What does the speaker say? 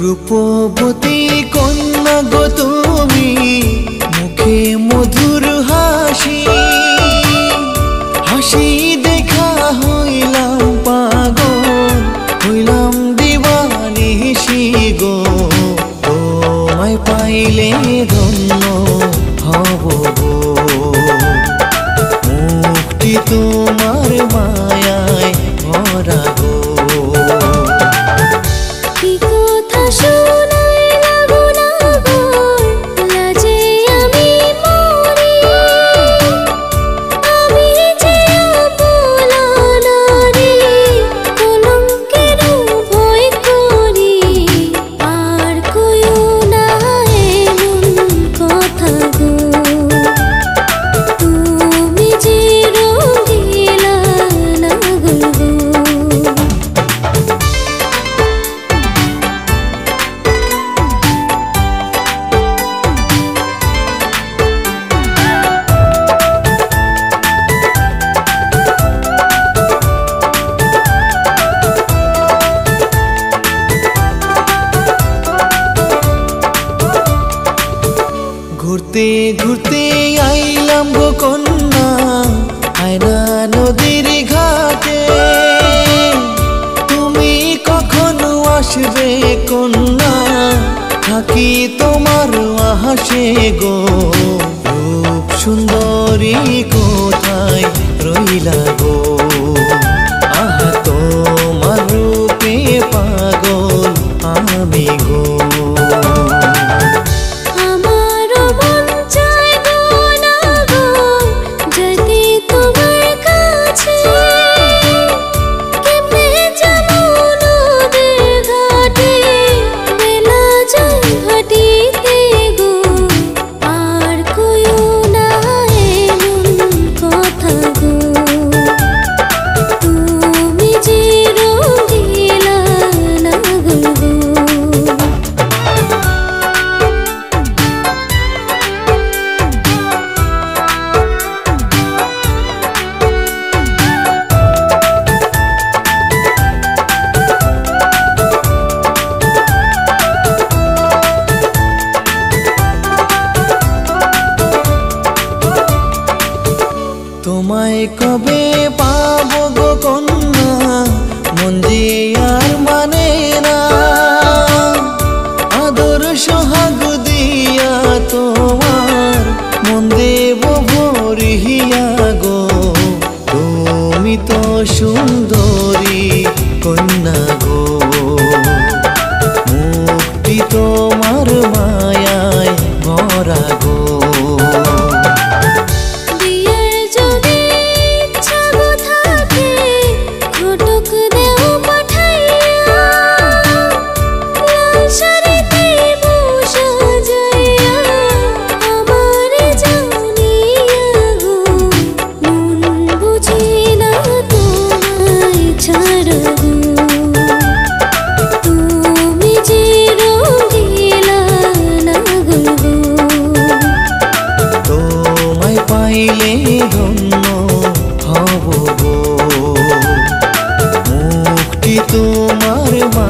रूपवती कन्या गो तुमी मुखे मधुर हासि हासि देखा हইলাম पागल हইলাম दीवानिशी गो তোমায় পাইলে ধন্য হব গো মুক্তি তোমার মায়ায় ভরা গো घुरते घुरते आइलाम गो कन्या आयना नदीर घाटे तुमी कखनो आसबे कन्या थाकी तोमार आशे गो रूप सुंदरी कोथाय रइला गो आहा तोमार रूपे पागल आमी गो তোমায় কবে পাবো গো কন্যা মন যে আর মানে না আদর সোহাগ দিয়া তোমার মন দেব ভরিয়া গো তুমি তো সুন্দরী কন্যা গো মুক্তি তোমার মায়ায় ভরা গো পাইলে ধন্য হব গো মুক্তি তোমার মা।